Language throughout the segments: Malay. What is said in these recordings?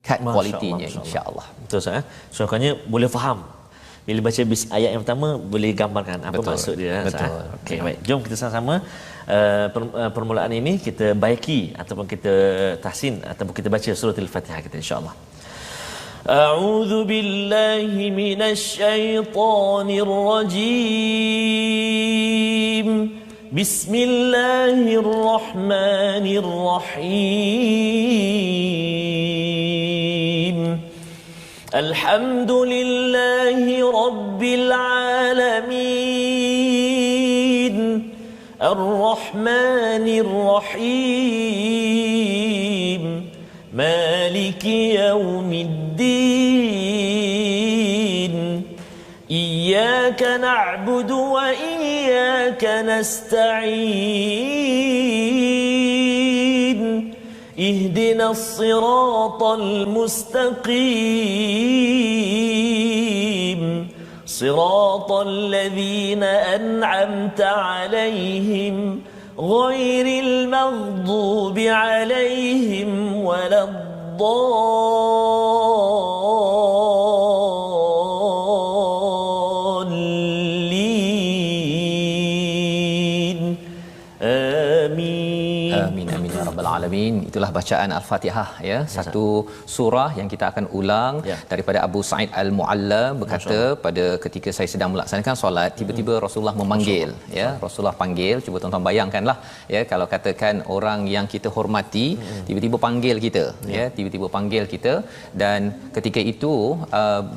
tingkat kualitinya insya-Allah. Betul Ustaz. So maknanya boleh faham. Bila baca ayat yang pertama boleh gambarkan apa betul. maksud dia. Betul. Okey, baik. Jom kita sama-sama permulaan ini kita baiki ataupun kita tahsin ataupun kita baca surah Al-Fatihah kita insya-Allah. A'udzu billahi minasy syaithanir rajim. Bismillahirrahmanirrahim. Alhamdulillahi rabbil alamin. Ar-Rahmanir Rahim. Maliki yaumiddin. Iyyaka na'budu wa iyyaka nasta'in. Ihdinas siratal mustaqim. Siratal ladzina an'amta 'alaihim ghairil maghdubi 'alaihim waladdallin. Amin. Amin amin ya rabbal alamin. Itulah bacaan Al-Fatihah ya. Satu surah yang kita akan ulang daripada Abu Sa'id Al-Mu'alla berkata pada ketika saya sedang melaksanakan solat tiba-tiba Rasulullah memanggil ya. Rasulullah panggil, cuba tuan-tuan bayangkanlah ya kalau katakan orang yang kita hormati tiba-tiba panggil kita ya, tiba-tiba panggil kita dan ketika itu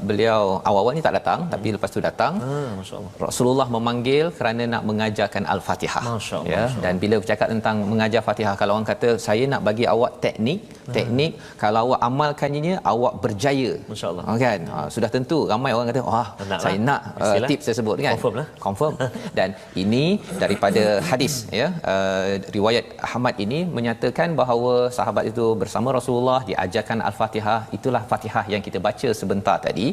beliau awal-awal ni tak datang tapi lepas tu datang. Masya-Allah. Rasulullah memanggil kerana nak mengajarkan Al-Fatihah ya. Dan bila bercakap tentang mengajar Fatihah, kalau orang kata saya nak bagi awak teknik kalau awak amalkannya awak berjaya, masya-Allah kan. Sudah tentu ramai orang kata saya nak tips tersebut kan, confirm dan ini daripada hadis ya. Riwayat Ahmad ini menyatakan bahawa sahabat itu bersama Rasulullah diajarkan Al-Fatihah. Itulah Fatihah yang kita baca sebentar tadi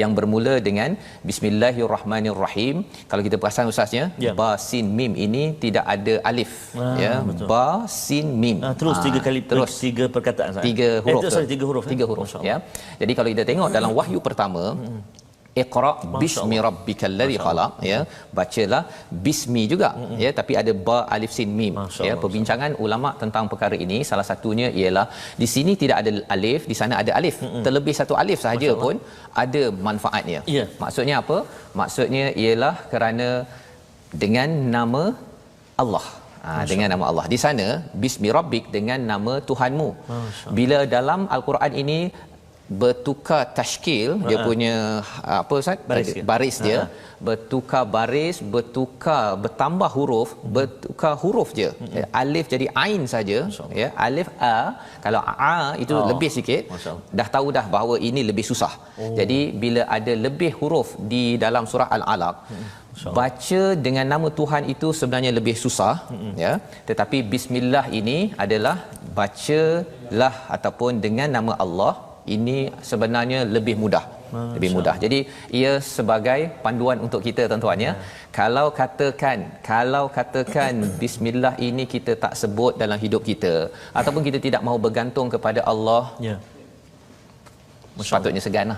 yang bermula dengan Bismillahirrahmanirrahim. Kalau kita perasan ustaznya ba sin mim ini tidak ada alif ya, betul. Ba sin mim terus tiga kali, terus tiga perkataan saya. Tiga huruf. Tiga huruf ya. Jadi kalau kita tengok dalam wahyu pertama Iqra bismi rabbikal ladzi khalaq ya, bacalah bismi juga ya, tapi ada ba alif sin mim ya. Perbincangan ulama tentang perkara ini salah satunya ialah di sini tidak ada alif, di sana ada alif. Terlebih satu alif sahaja pun ada manfaatnya. Maksudnya apa? Maksudnya ialah kerana dengan nama Allah. Dengan nama Allah. Di sana bismi rabbik dengan nama Tuhanmu. Bila dalam Al-Quran ini bertukar tashkil dia punya apa Ustaz? Baris dia bertukar baris, bertambah huruf, bertukar huruf je. Alif jadi ain saja ya. Alif a, kalau a itu lebih sikit dah tahu dah bahawa ini lebih susah. Jadi bila ada lebih huruf di dalam surah Al-Alaq, baca dengan nama Tuhan itu sebenarnya lebih susah ya, tetapi bismillah ini adalah bacalah ataupun dengan nama Allah ini sebenarnya lebih mudah. Lebih mudah. Jadi ia sebagai panduan untuk kita tuan-tuan ya. Kalau katakan bismillah ini kita tak sebut dalam hidup kita ataupun kita tidak mahu bergantung kepada Allah, sepatutnya segan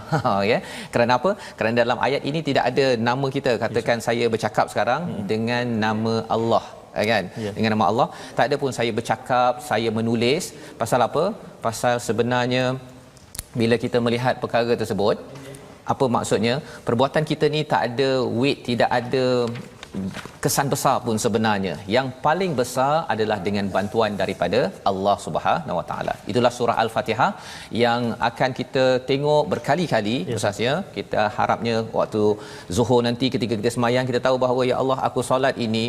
ya. Kerana apa? Kerana dalam ayat ini tidak ada nama kita. Katakan saya bercakap sekarang dengan nama Allah kan, dengan nama Allah. Tak ada pun saya bercakap, saya menulis. Pasal apa? Pasal sebenarnya bila kita melihat perkara tersebut, apa maksudnya? Perbuatan kita ni tak ada weight, tidak ada kesan besar pun sebenarnya. Yang paling besar adalah dengan bantuan daripada Allah Subhanahu Wa Taala. Itulah surah Al-Fatihah yang akan kita tengok berkali-kali ustaz ya. Kita harapnya waktu Zuhur nanti ketika kita sembahyang kita tahu bahawa ya Allah aku solat ini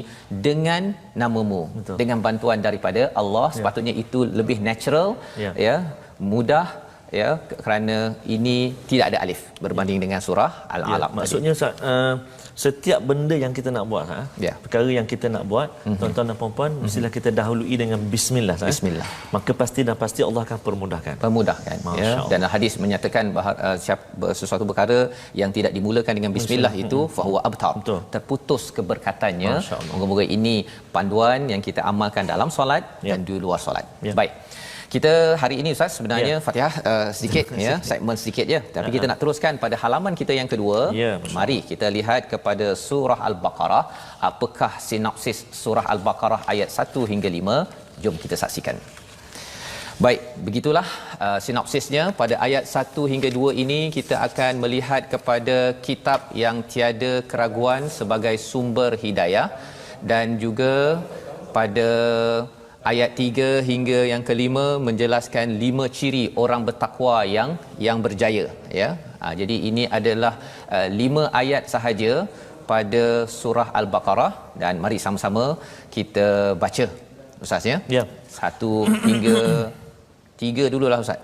dengan nama-Mu. Betul. Dengan bantuan daripada Allah. Sepatutnya itu lebih natural ya, mudah ya, kerana ini tidak ada alif berbanding dengan surah Al-Alaq. Maksudnya Ustaz, setiap benda yang kita nak buat perkara yang kita nak buat tuan-tuan dan puan-puan mestilah kita dahului dengan bismillah bismillah. Maka pasti Allah akan permudahkan ya. Dan hadis menyatakan bahawa sesuatu perkara yang tidak dimulakan dengan bismillah itu fahuwa abtar, terputus keberkatannya. Moga-moga ini panduan yang kita amalkan dalam solat dan di luar solat. Baik, Kita hari ini Ustaz sebenarnya Fatihah sedikit ya, segmen sedikit je. Tapi kita nak teruskan pada halaman kita yang kedua. Mari kita lihat kepada surah Al-Baqarah. Apakah sinopsis surah Al-Baqarah ayat 1 hingga 5? Jom kita saksikan. Baik, begitulah sinopsisnya. Pada ayat 1 hingga 2 ini kita akan melihat kepada kitab yang tiada keraguan sebagai sumber hidayah, dan juga pada ayat 3 hingga yang kelima menjelaskan 5 ciri orang bertakwa yang berjaya ya. Jadi ini adalah 5 ayat sahaja pada surah Al-Baqarah, dan mari sama-sama kita baca Ustaz ya. 1 hingga 3 dululah Ustaz.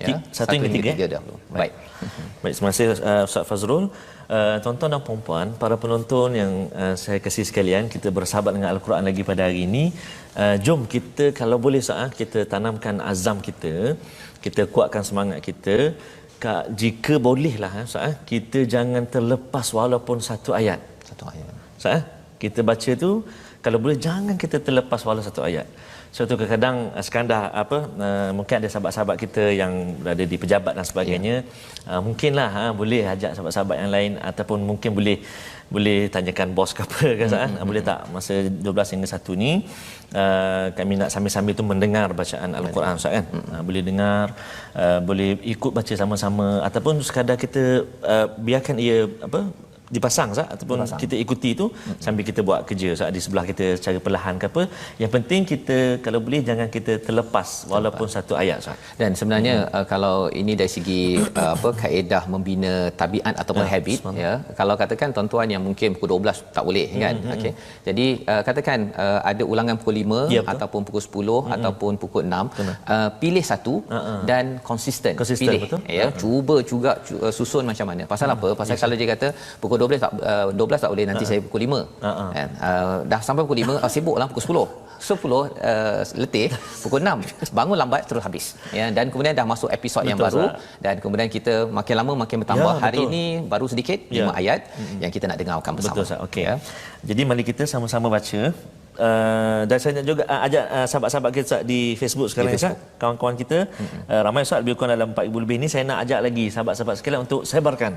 Ya, 1 hingga 3 dahulu. Baik. Baik, terima kasih Ustaz Fazrul. Tuan-tuan dan puan-puan, para penonton yang saya kasih sekalian, kita bersahabat dengan Al-Quran lagi pada hari ini. Jom kita kalau boleh kita tanamkan azam kita, kita kuatkan semangat kita. Jika bolehlah kita jangan terlepas walaupun satu ayat. Kita baca tu kalau boleh jangan kita terlepas walaupun satu ayat. Suatu kadang sekarang dah mungkin ada sahabat-sahabat kita yang berada di pejabat dan sebagainya, mungkinlah boleh ajak sahabat-sahabat yang lain, ataupun mungkin boleh tanyakan bos ke apa kan, boleh tak masa 12 hingga 1 ni kami nak sambil-sambil tu mendengar bacaan Al-Quran Ustaz kan. Boleh dengar, boleh ikut baca sama-sama, ataupun sekadar kita biarkan ia dipasang ataupun kita ikuti itu sambil kita buat kerja di sebelah kita secara perlahan ke apa. Yang penting kita kalau boleh jangan kita terlepas walaupun satu ayat Dan sebenarnya kalau ini dari segi kaedah membina tabiat ataupun habit ya. Kalau katakan tuan-tuan yang mungkin pukul 12 tak boleh kan. Okey. Jadi katakan ada ulangan pukul 5 ataupun pukul 10 ataupun pukul 6, pilih satu dan konsisten pilih betul? Ya. Cuba juga susun macam mana. Pasal apa? Pasal kalau dia kata pukul 12 tak boleh, nanti saya pukul 5 kan. Dah sampai pukul 5 sibuklah pukul 10 letih, pukul 6 bangun lambat terus habis ya. Dan kemudian dah masuk episod yang baru, dan kemudian kita makin lama makin bertambah. Hari ini baru sedikit 5 ayat yang kita nak dengarkan bersama. Betul, okey ya. Jadi mari kita sama-sama baca. Dan saya nak juga ajak sahabat-sahabat kita di Facebook sekarang ni, kawan-kawan kita ramai Ustaz, lebih kurang dalam 4,000 lebih ni. Saya nak ajak lagi sahabat-sahabat sekalian untuk sebarkan.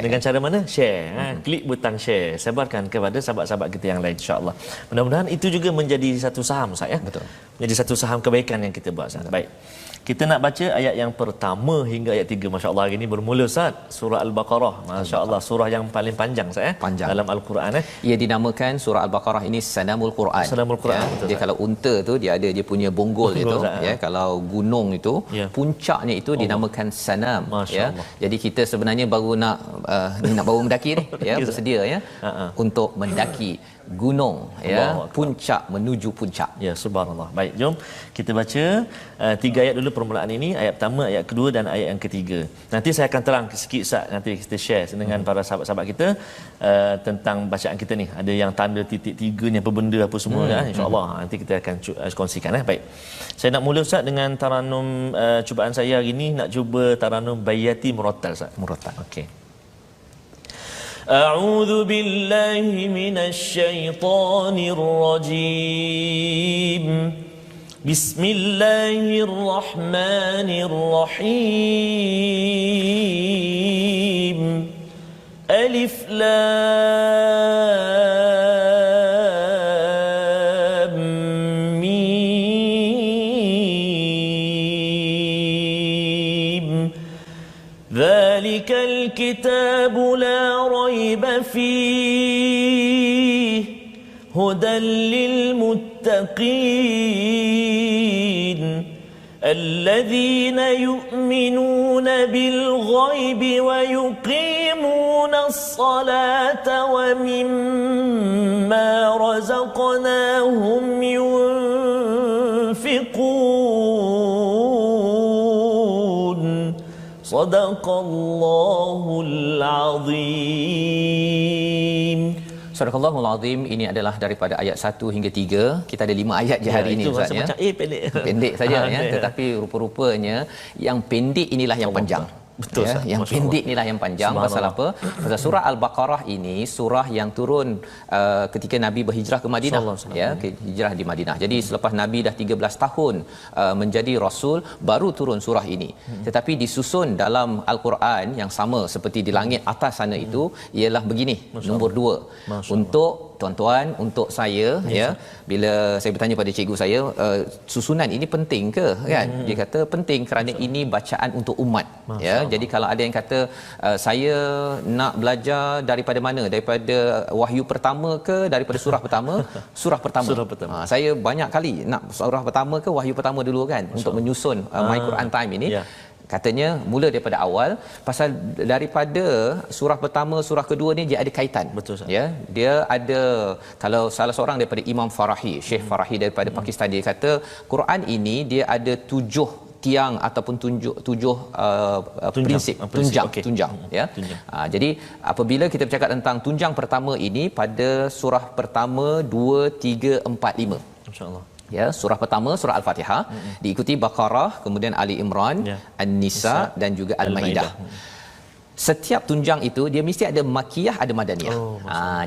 Dengan cara mana? Share. Klik butang share, sebarkan kepada sahabat-sahabat kita yang lain, insya-Allah. Mudah-mudahan itu juga menjadi satu saham Ustaz ya. Betul. Menjadi satu saham kebaikan yang kita buat Ustaz. Baik. Kita nak baca ayat yang pertama hingga ayat 3. Masya-Allah, hari ini bermula Ustaz surah Al-Baqarah. Masya-Allah, surah yang paling panjang Ustaz panjang dalam Al-Quran Ia dinamakan surah Al-Baqarah ini Sanamul Quran. Sanamul Quran. Ya, Betul, dia kalau unta tu dia ada dia punya bonggol itu ya. Kalau gunung itu puncaknya itu dinamakan Sanam ya. Jadi kita sebenarnya baru nak baru mendaki ni ya, bersedia ya untuk mendaki gunung ya, puncak menuju puncak. Ya, subhanallah. Baik, jom kita baca 3 ayat dulu permulaan ini, ayat pertama, ayat kedua dan ayat yang ketiga. Nanti saya akan terang sikit Ustaz, nanti kita share dengan para sahabat-sahabat kita tentang bacaan kita ni. Ada yang tanda titik 3 ni apa benda apa semua kan, insya-Allah nanti kita akan kongsikan Baik. Saya nak mula Ustaz dengan taranum cubaan saya hari ini, nak cuba taranum Bayati Murattal Ustaz. Murattal. Okey. أعوذ بالله من الشيطان الرجيم بسم الله الرحمن الرحيم ألف لام ميم ذلك الكتاب لا ريب فيه هدى للمتقين الذين يؤمنون بالغيب ويقيمون الصلاة ومما رزقناهم ينفقون صدق الله العظيم. Sadaqallahul Azim. Ini adalah daripada ayat 1 hingga 3. Kita ada 5 ayat je hari ini Ustaz ya. Macam pendek. Pendek saja ya, tetapi rupa-rupanya yang pendek inilah yang panjang. Betul, ya, Ustaz. yang Masya pendek Allah. ni lah yang panjang. Pasal apa? Pasal surah Al-Baqarah ini surah yang turun ketika Nabi berhijrah ke Madinah, ya, hijrah di Madinah. Jadi selepas Nabi dah 13 tahun menjadi rasul, baru turun surah ini. Tetapi disusun dalam Al-Quran yang sama seperti di langit atas sana itu ialah begini, nombor 2. Untuk tuan-tuan, untuk saya, ya, bila saya bertanya pada cikgu saya, susunan ini penting ke, kan? Dia kata penting kerana ini bacaan untuk umat, ya. Jadi kalau ada yang kata saya nak belajar daripada mana, daripada wahyu pertama ke daripada surah pertama, surah pertama. Saya banyak kali nak surah pertama ke wahyu pertama dulu, kan, untuk menyusun My Quran Time ini. Katanya mula daripada awal, pasal daripada surah pertama surah kedua ni dia ada kaitan. Betul, Ustaz. Ya, dia ada, kalau salah seorang daripada Imam Farahi, Syekh Farahi daripada Pakistan, dia kata Quran ini dia ada 7 tiang ataupun tujuh prinsip tunjang, tunjang, ya. Jadi apabila kita bercakap tentang tunjang pertama ini pada surah pertama 2, 3, 4, 5, Masya-Allah. Ya, surah pertama surah Al-Fatihah, diikuti Baqarah, kemudian Ali Imran, An-Nisa dan juga Al-Maidah. Setiap tunjang itu dia mesti ada makiyah, ada madaniyah.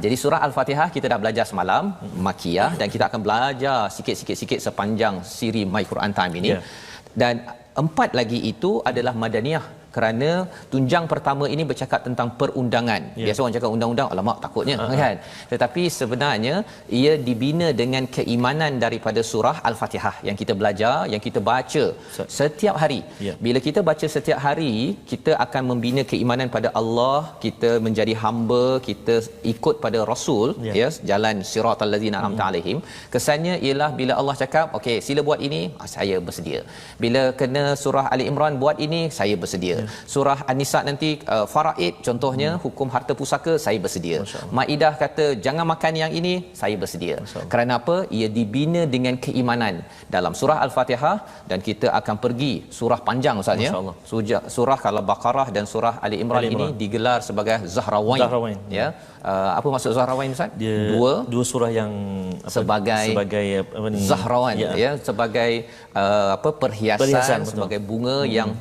Jadi surah Al-Fatihah kita dah belajar semalam, makiyah, dan kita akan belajar sikit-sikit sepanjang siri My Quran Time ini. Dan 4 lagi itu adalah madaniyah, kerana tunjang pertama ini bercakap tentang perundangan. Biasa orang cakap undang-undang, alamak takutnya, kan. Tetapi sebenarnya ia dibina dengan keimanan daripada surah Al-Fatihah yang kita belajar, yang kita baca setiap hari. Bila kita baca setiap hari, kita akan membina keimanan pada Allah, kita menjadi hamba, kita ikut pada Rasul, ya, jalan siratal ladzina an'amta alaihim. Kesannya ialah bila Allah cakap, okey sila buat ini, saya bersedia. Bila kena surah Ali Imran buat ini, saya bersedia. Surah An-Nisa nanti faraid contohnya, hukum harta pusaka, saya bersedia. Maidah kata jangan makan yang ini, saya bersedia. Kerana apa? Ia dibina dengan keimanan dalam surah Al-Fatihah, dan kita akan pergi surah panjang, Ustaz, ya. Surah kalau Baqarah dan surah Ali Imran ini digelar sebagai Zahrawain. Ya. Apa maksud Zahrawain, Ustaz? Dua surah yang sebagai apa ni? Zahrawan, ya, sebagai perhiasan sebagai bunga yang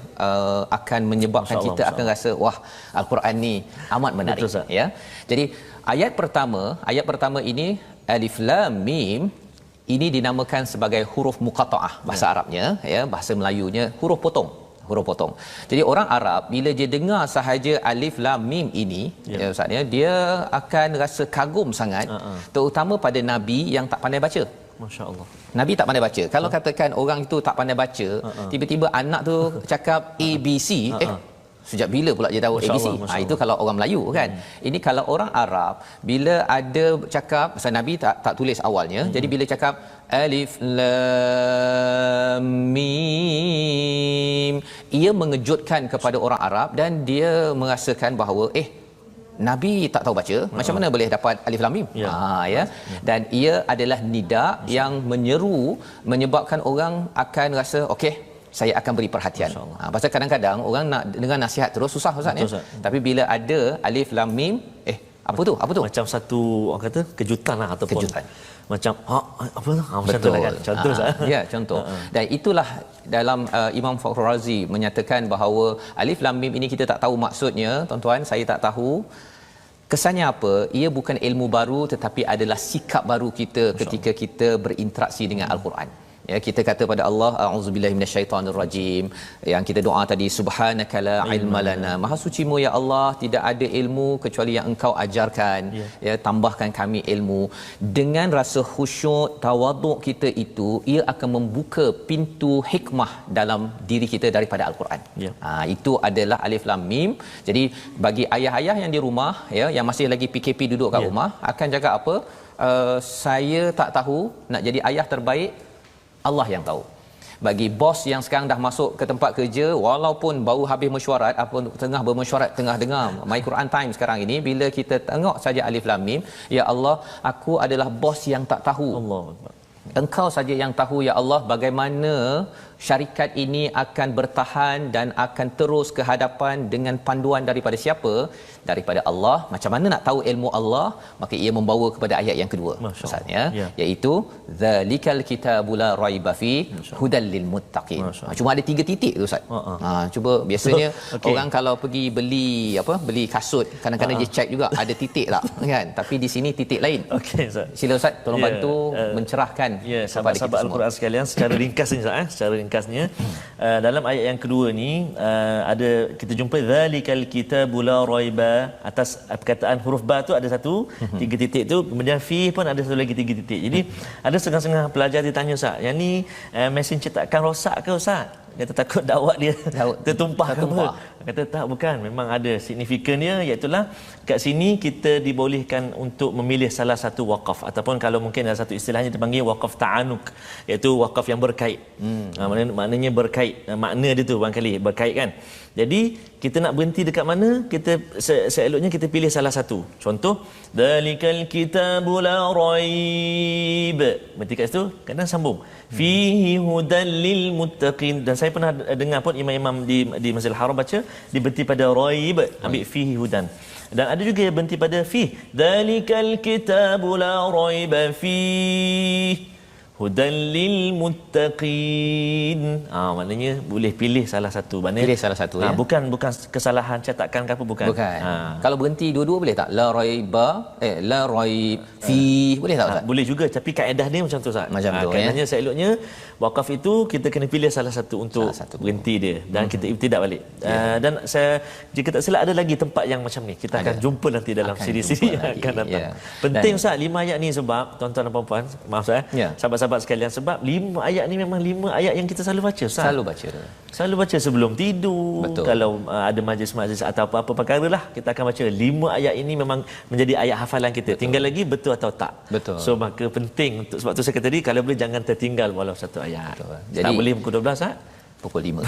akan menyebabkan kita akan rasa wah, Al-Quran ni amat menarik. Betul, ya. Jadi ayat pertama ini Alif Lam Mim ini dinamakan sebagai huruf muqatta'ah bahasa Arabnya, ya, bahasa Melayunya huruf potong. Jadi orang Arab bila dia dengar sahaja Alif Lam Mim ini, ya Ustaz, ya, dia akan rasa kagum sangat, terutama pada Nabi yang tak pandai baca. Masya-Allah. Nabi tak pandai baca. Kalau katakan orang itu tak pandai baca, tiba-tiba anak tu cakap ABC, sejak bila pula dia tahu ABC? Itu kalau orang Melayu, kan. Ini kalau orang Arab, bila ada cakap, pasal Nabi tak tulis awalnya, jadi bila cakap Alif Lam Mim, ia mengejutkan kepada orang Arab, dan dia merasakan bahawa Nabi tak tahu baca, macam mana boleh dapat Alif Lam Mim? Ya. Dan ia adalah nida yang menyeru, menyebabkan orang akan rasa okey, saya akan beri perhatian. Pasal kadang-kadang orang nak dengar nasihat terus susah, Ustaz, ya. Tapi bila ada Alif Lam Mim, apa tu? Macam satu orang kata kejutan lah, ataupun kejutan. Macam apa tu? Macam tu lah, kan. Contoh ya, contoh. Dan itulah dalam Imam Fakhr Razi menyatakan bahawa Alif Lam Mim ini kita tak tahu maksudnya, tuan-tuan, saya tak tahu. Kesannya apa? Ia bukan ilmu baru, tetapi adalah sikap baru kita ketika kita berinteraksi dengan Al-Quran. Ya, kita kata pada Allah, a'udzubillahi minasyaitonirrajim, yang kita doa tadi, subhanaka la ilma lana, maha sucimu ya Allah, tidak ada ilmu kecuali yang engkau ajarkan. Ya, tambahkan kami ilmu. Dengan rasa khusyuk, tawaduk kita itu, ia akan membuka pintu hikmah dalam diri kita daripada Al-Quran. Itu adalah Alif Lam Mim. Jadi bagi ayah-ayah yang di rumah, ya, yang masih lagi PKP duduk kat rumah, akan cakap apa? Saya tak tahu, nak jadi ayah terbaik Allah yang tahu. Bagi bos yang sekarang dah masuk ke tempat kerja, walaupun baru habis mesyuarat, apa tengah bermesyuarat, tengah dengar My Quran Time sekarang ini, bila kita tengok saja Alif Lam Mim, ya Allah, aku adalah bos yang tak tahu. Allah, Engkau saja yang tahu ya Allah bagaimana syarikat ini akan bertahan dan akan terus ke hadapan dengan panduan daripada siapa? Daripada Allah. Macam mana nak tahu ilmu Allah? Maka ia membawa kepada ayat yang kedua maksudnya, iaitu zalikal kitabul la raiba fi hudal lil muttaqin. Cuma ada 3 titik tu Ustaz. Cuba biasanya orang kalau pergi beli kasut, kadang-kadang dia check juga ada titik tak kan, tapi di sini titik lain. Okey Ustaz. Sila Ustaz tolong bantu mencerahkan sahabat-sahabat Al-Quran sekalian secara ringkas ni Ustaz, secara ringkasnya dalam ayat yang kedua ni ada kita jumpa zalikal kitabul la raiba, atas perkataan huruf ba tu ada 3 titik tu, kemudian fi pun ada satu lagi 3 titik. Jadi ada setengah-setengah pelajar ditanya Ustaz, yang ni mesin cetakan rosak ke Ustaz? Kata takut dakwah dia tertumpah ke apa? Kata tak, bukan, memang ada signifikannya, iaitu kat sini kita dibolehkan untuk memilih salah satu wakaf, ataupun kalau mungkin ada satu istilahnya dipanggil wakaf ta'anuk, iaitu wakaf yang berkait. Maknanya berkait, makna dia tu barangkali berkait kan. Jadi kita nak berhenti dekat mana, kita seeloknya kita pilih salah satu. Contoh, dalikal kitabul la raib, berhenti kat situ, kadang sambung fihi hudal lil muttaqin. Dan saya pernah dengar pun imam-imam di Masjidil Haram baca dia berhenti pada raib, ambil fihi hudan. Dan ada juga yang berhenti pada fi dalikal kitabul la raiba fihi hudan lil muttaqin. Maknanya boleh pilih salah satu. Pilih salah satu ya. Bukan kesalahan cetakan ke apa, bukan. Kalau berhenti dua-dua boleh tak? La raiba la raib fi boleh tak Ustaz? Boleh juga, tapi kaedah dia macam tu Ustaz. Macam tu kaedahnya seeloknya wakaf itu kita kena pilih salah satu untuk berhenti dia dan kita ibtidak balik. Dan saya jika tak silap ada lagi tempat yang macam ni. Kita akan jumpa nanti dalam siri-siri yang akan datang. Penting Ustaz 5 ayat ni, sebab tuan-tuan dan puan-puan, maaf saya, sahabat-sahabat sekalian, sebab 5 ayat ni memang 5 ayat yang kita selalu baca Ustaz. Selalu baca sebelum tidur. Betul. Kalau ada majlis-majlis atau apa-apa perkara lah, kita akan baca 5 ayat ini, memang menjadi ayat hafalan kita. Betul. Tinggal lagi betul atau tak. Betul. So maka penting untuk, sebab tu saya kata tadi, kalau boleh jangan tertinggal walau satu ayat. Betul. Tak Jadi boleh pukul 12 Ustaz. Pukul 5.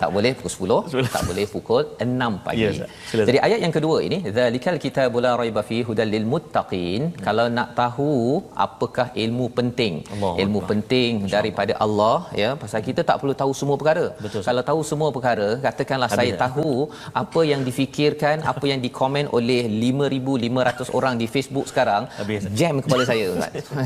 Tak boleh pukul 10, tak boleh pukul 6 pagi. Jadi ayat yang kedua ini, zalikal kitabul la raiba fihi hudal lil muttaqin. Kalau nak tahu apakah ilmu penting, penting daripada Allah ya, pasal kita tak perlu tahu semua perkara. Kalau tahu semua perkara, katakanlah saya tahu apa yang difikirkan, apa yang dikomen oleh 5,500 orang di Facebook sekarang, jam kepala saya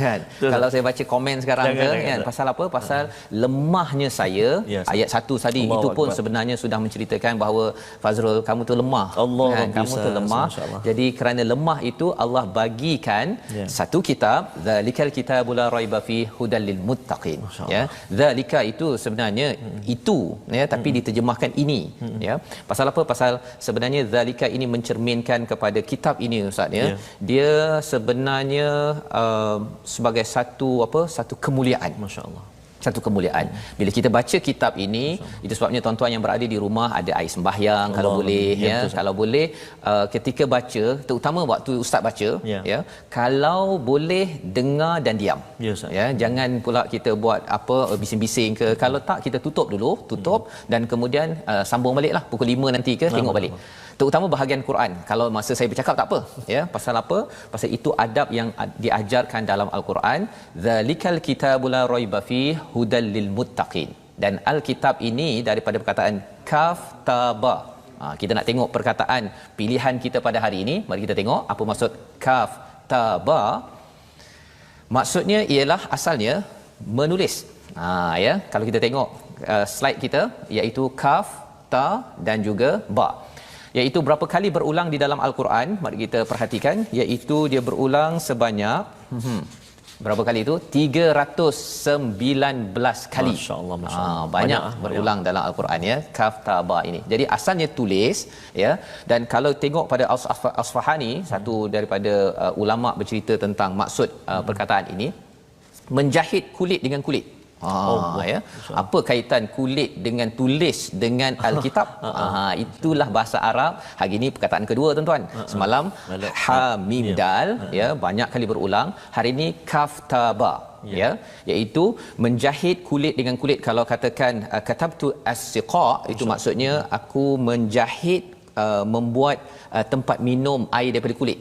kan. Kalau saya baca komen sekarang kan, pasal apa? Pasal lemahnya saya. Ayat 1 tadi itu pun sebenarnya sudah menceritakan bahawa Fazrul, kamu tu lemah kan? Kamu tu lemah. Jadi kerana lemah itu Allah bagikan satu kitab, zalikal kitabul la raiba fi hudal lil muttaqin ya. Zalika itu sebenarnya itu ya, tapi diterjemahkan ini ya. Pasal apa? Pasal sebenarnya zalika ini mencerminkan kepada kitab ini Ustaz ya. Dia sebenarnya sebagai satu kemuliaan, masya-Allah, satu kemuliaan. Bila kita baca kitab ini, itu sebabnya tuan-tuan yang berada di rumah ada air sembahyang kalau boleh ya. Kalau boleh ketika baca, terutama waktu ustaz baca ya, kalau boleh dengar dan diam. Ya, jangan pula kita buat apa bising-bising ke. Kalau tak, kita tutup dulu, dan kemudian sambung baliklah pukul 5 nanti ke, tengok balik. Terutama bahagian Quran. Kalau masa saya bercakap tak apa ya. Pasal apa? Pasal itu adab yang diajarkan dalam Al-Quran. Zalikal kitabul la raiba fihi hudal lil muttaqin. Dan Alkitab ini daripada perkataan kaf ta ba. Kita nak tengok perkataan pilihan kita pada hari ini. Mari kita tengok apa maksud kaf ta ba. Maksudnya ialah asalnya menulis. Ya, kalau kita tengok slide kita, iaitu kaf, ta dan juga ba. Iaitu berapa kali berulang di dalam Al-Quran, mari kita perhatikan, iaitu dia berulang sebanyak berapa kali itu? 319 kali. Masya-Allah, banyak berulang dalam Al-Quran ya, kaf ta ba ini. Jadi asalnya tulis ya, dan kalau tengok pada Asfahani, satu daripada ulama bercerita tentang maksud perkataan ini, menjahit kulit dengan kulit. Ya. Apa kaitan kulit dengan tulis dengan Alkitab? Itulah bahasa Arab. Hari ini perkataan kedua tuan-tuan. Semalam ha mim dal ya, banyak kali berulang. Hari ini kaf ta ba ya, iaitu menjahit kulit dengan kulit. Kalau katakan katabtu as-siqa, itu maksudnya aku menjahit membuat tempat minum air daripada kulit.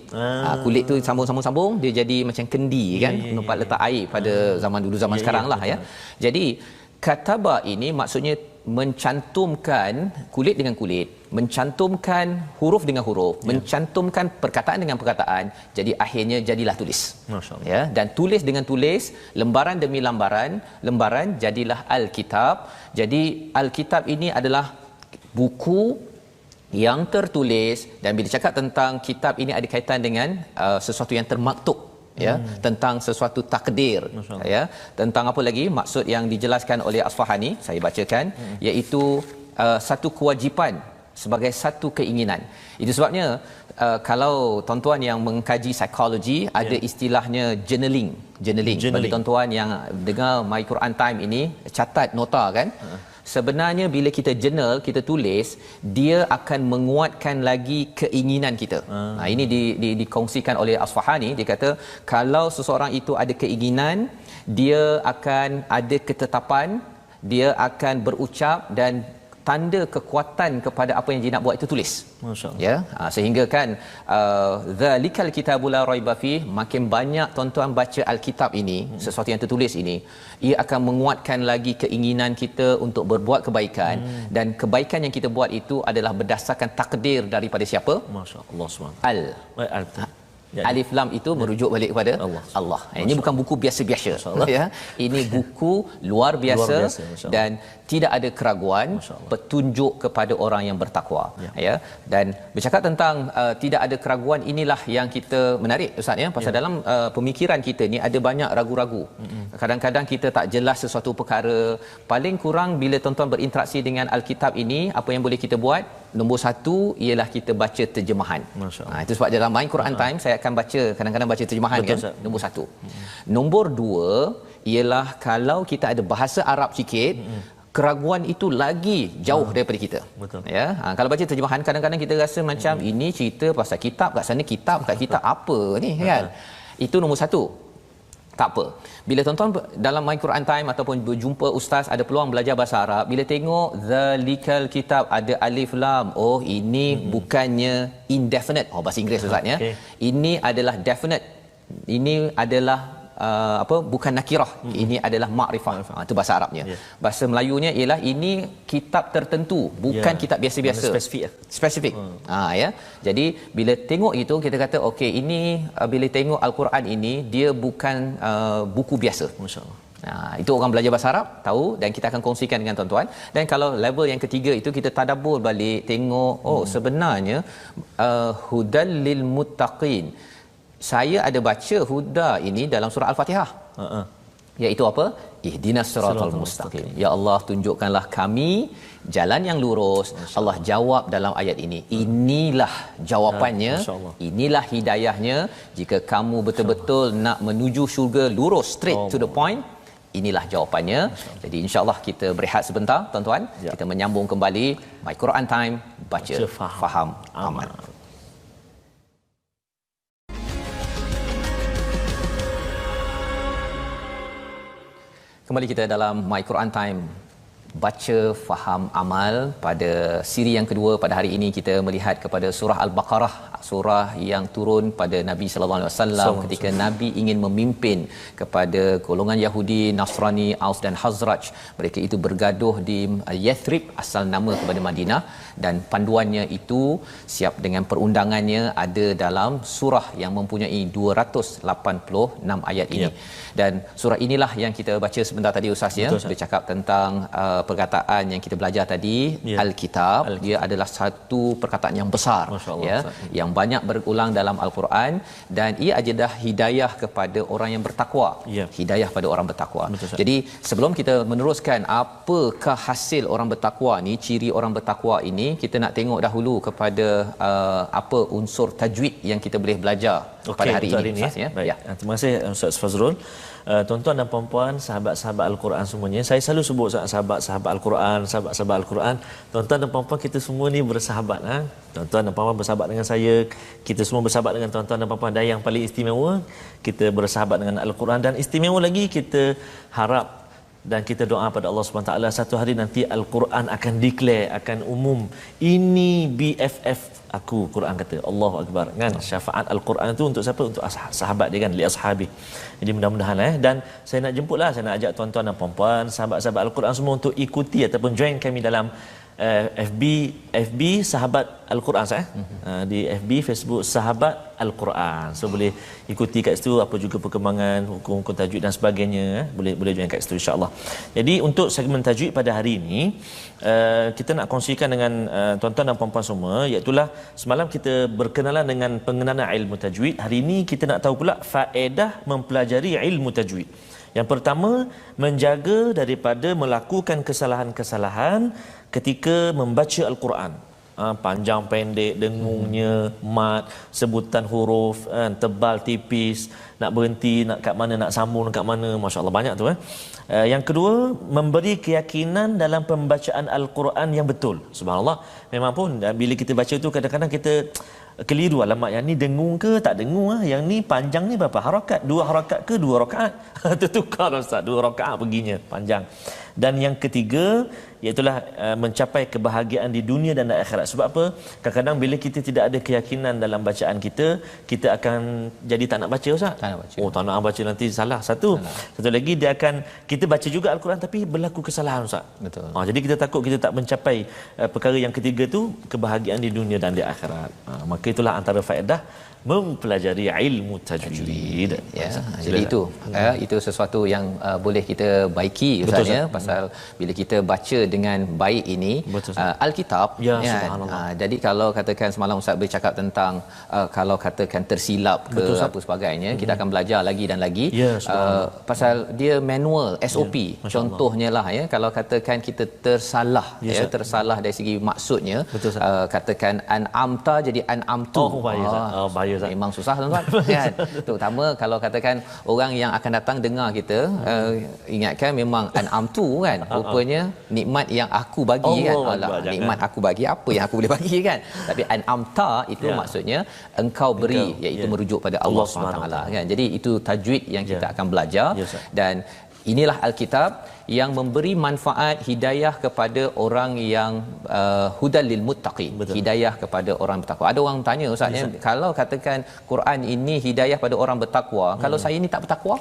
Kulit tu sambung-sambung dia jadi macam kendi kan, tempat letak air pada zaman dulu, zaman sekarang lah ya. Jadi kataba ini maksudnya mencantumkan kulit dengan kulit, mencantumkan huruf dengan huruf, mencantumkan perkataan dengan perkataan, jadi akhirnya jadilah tulis. Masya-Allah. Ya, dan tulis dengan tulis, lembaran demi lembaran jadilah al-kitab. Jadi al-kitab ini adalah buku yang tertulis, dan bila cakap tentang kitab ini ada kaitan dengan sesuatu yang termaktub, ya, tentang sesuatu takdir, ya, tentang apa lagi maksud yang dijelaskan oleh Asfahani, saya bacakan, iaitu satu kewajipan sebagai satu keinginan. Itu sebabnya kalau tuan-tuan yang mengkaji psikologi ada istilahnya journaling. Bagi tuan-tuan yang dengar My Quran Time ini, catat nota kan. Sebenarnya bila kita journal, kita tulis, dia akan menguatkan lagi keinginan kita. Ini dikongsikan oleh Asfahani. Dia kata kalau seseorang itu ada keinginan, dia akan ada ketetapan, dia akan berucap, dan tanda kekuatan kepada apa yang dia nak buat itu tulis. Masya-Allah. Ya, sehingga kan zalikal kitabul la raiba fi, makin banyak tuan-tuan baca alkitab ini, sesuatu yang tertulis ini, ia akan menguatkan lagi keinginan kita untuk berbuat kebaikan, dan kebaikan yang kita buat itu adalah berdasarkan takdir daripada siapa? Masya-Allah Subhanahu. Alif Lam itu merujuk balik kepada Allah. Ini bukan buku biasa-biasa, ya. Ini buku luar biasa, dan tidak ada keraguan, petunjuk kepada orang yang bertakwa, ya. Dan bercakap tentang tidak ada keraguan, inilah yang kita menarik Ustaz, ya, pasal dalam pemikiran kita ni ada banyak ragu-ragu. Kadang-kadang kita tak jelas sesuatu perkara. Paling kurang bila tuan-tuan berinteraksi dengan alkitab ini, apa yang boleh kita buat? Nombor satu ialah kita baca terjemahan. Itu sebab dalam My Quran Time saya akan baca, kadang-kadang baca terjemahan. Betul, kan? Nombor satu. Nombor dua ialah kalau kita ada bahasa Arab sikit, keraguan itu lagi jauh daripada kita. Betul. Ya, kalau baca terjemahan kadang-kadang kita rasa macam ini cerita pasal kitab, kat sana kitab, kat kitab apa ni, kan? Itu nombor satu. Tak apa. Bila tuan-tuan dalam My Quran Time ataupun berjumpa ustaz, ada peluang belajar bahasa Arab, bila tengok zalikal kitab ada alif lam, oh ini bukannya indefinite. Oh, bahasa Inggeris ustaz, ya. Ini adalah definite. Ini adalah bukan nakirah, ini adalah makrifah. Itu bahasa Arabnya. Bahasa Melayunya ialah ini kitab tertentu, bukan kitab biasa-biasa, spesifik. Ya. Jadi bila tengok itu kita kata okey, ini bila tengok al-Quran ini dia bukan buku biasa. Masya-Allah. Itu orang belajar bahasa Arab tahu, dan kita akan kongsikan dengan tuan-tuan. Dan kalau level yang ketiga itu kita tadabbur balik, tengok sebenarnya hudal lil muttaqin. Saya ada baca huda ini dalam surah Al-Fatihah. Iaitu apa? Ihdinas siratal mustaqim. Ya Allah, tunjukkanlah kami jalan yang lurus. Allah jawab dalam ayat ini. Inilah jawapannya. Inilah hidayahnya. Jika kamu betul-betul nak menuju syurga, lurus, straight to the point, inilah jawapannya. Jadi insya-Allah kita berehat sebentar tuan-tuan. Kita menyambung kembali My Quran Time, baca, faham, amal. Kembali kita dalam My Quran Time, baca, faham, amal. Pada siri yang kedua pada hari ini kita melihat kepada surah Al-Baqarah, surah yang turun pada Nabi sallallahu alaihi wasallam ketika Nabi ingin memimpin kepada golongan Yahudi, Nasrani, Aus dan Khazraj. Mereka itu bergaduh di Yathrib, asal nama kepada Madinah, dan panduannya itu siap dengan perundangannya ada dalam surah yang mempunyai 286 ayat ini. Dan surah inilah yang kita baca sebentar tadi Ustaz, ya. Bercakap tentang perkataan yang kita belajar tadi, Alkitab. Dia adalah satu perkataan yang besar, ya, yang banyak berulang dalam Al-Quran, dan ia adalah hidayah kepada orang yang bertakwa. Hidayah pada orang bertakwa. Jadi sebelum kita meneruskan apakah hasil orang bertakwa ni, ciri orang bertakwa ini, kita nak tengok dahulu kepada apa unsur tajwid yang kita boleh belajar pada hari ini, Ustaz, ya. Baik. Terima kasih Ustaz Fazrul. Tuan-tuan dan puan-puan, sahabat-sahabat Al-Quran semuanya, saya selalu sebut sahabat-sahabat Al-Quran, sahabat-sahabat Al-Quran. Tuan-tuan dan puan-puan, kita semua ni bersahabat, Tuan-tuan dan puan-puan bersahabat dengan saya, kita semua bersahabat dengan tuan-tuan dan puan-puan. Dan yang paling istimewa, kita bersahabat dengan Al-Quran, dan istimewa lagi kita harap dan kita doa pada Allah Subhanahu taala satu hari nanti al-Quran akan declare, akan umum, ini BFF aku, Quran kata. Allahu akbar kan. Syafaat al-Quran tu untuk siapa? Untuk sahabat dia kan, li ashabi. Jadi mudah-mudahan dan saya nak jemputlah, saya nak ajak tuan-tuan dan puan-puan, sahabat-sahabat al-Quran semua untuk ikuti ataupun join kami dalam FB Sahabat Al-Quran di FB Facebook Sahabat Al-Quran. So boleh ikuti kat situ apa juga perkembangan hukum-hukum tajwid dan sebagainya. Boleh join kat situ insya-Allah. Jadi untuk segmen tajwid pada hari ini kita nak kongsikan dengan tuan-tuan dan puan-puan semua, iaitu semalam kita berkenalan dengan pengenalan ilmu tajwid. Hari ini kita nak tahu pula faedah mempelajari ilmu tajwid. Yang pertama, menjaga daripada melakukan kesalahan-kesalahan ketika membaca Al-Quran. Panjang pendek, dengungnya, mat, sebutan huruf, tebal tipis, nak berhenti, nak kat mana, nak sambung kat mana, masya-Allah banyak tu. Yang kedua, memberi keyakinan dalam pembacaan Al-Quran yang betul. Subhanallah. Memang pun bila kita baca tu kadang-kadang kita keliru, alamak yang ni dengung ke tak dengung, yang ni panjang ni berapa harakat, 2 harakat ke 2 rakaat. Tertukar Ustaz, 2 rakaat perginya panjang. Dan yang ketiga iaitulah mencapai kebahagiaan di dunia dan di akhirat. Sebab apa? Kadang-kadang bila kita tidak ada keyakinan dalam bacaan kita, kita akan jadi tak nak baca Ustaz. Tak nak baca. Tak nak baca, nanti salah. Satu lagi dia akan, kita baca juga Al-Quran tapi berlaku kesalahan Ustaz. Betul. Jadi kita takut kita tak mencapai perkara yang ketiga tu, kebahagiaan di dunia dan di akhirat. Maka itulah antara faedah mempelajari ilmu tajwid. Ya, jadi itu sesuatu yang boleh kita baiki Ustaz ya, pasal bila kita baca dengan baik ini Alkitab ya, jadi kalau katakan semalam Ustaz bercakap tentang kalau katakan tersilap ke apa sebagainya, kita akan belajar lagi dan lagi pasal dia manual SOP. Contohnya ya, kalau katakan kita tersalah tersalah dari segi maksudnya, katakan an'amta jadi an'amtu. Bahaya memang susah tuan-tuan kan. Terutama kalau katakan orang yang akan datang dengar kita, ingatkan memang an'amtu kan, rupanya nikmat yang aku bagi kan. Nikmat aku bagi, apa yang aku boleh bagi kan. Tapi an'amta itu maksudnya engkau beri, iaitu merujuk pada Allah SWT kan. Jadi itu tajwid yang kita akan belajar. Dan inilah Alkitab yang memberi manfaat hidayah kepada orang yang hudal lil muttaqin, hidayah kepada orang bertakwa. Ada orang tanya Ustaz, kalau katakan Quran ini hidayah pada orang bertakwa, kalau saya ni tak bertakwa?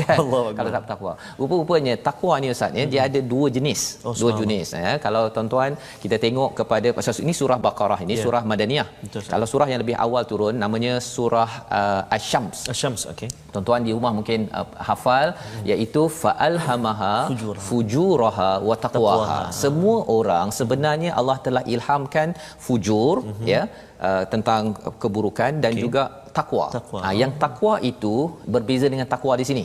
Kan? Kalau tak bertakwa. Rupa-rupanya takwa ni Ustaz dia ada 2 jenis. Dua jenis kalau tuan-tuan kita tengok kepada pasal ini surah Baqarah ini surah Madaniyah. Kalau surah yang lebih awal turun namanya surah Asy-Syams. Okey. Tuan-tuan di rumah mungkin hafal, iaitu fa'alhamaha fujuraha wa taqwaha. Semua orang sebenarnya Allah telah ilhamkan fujur tentang keburukan dan juga takwa. Yang takwa itu berbeza dengan takwa di sini.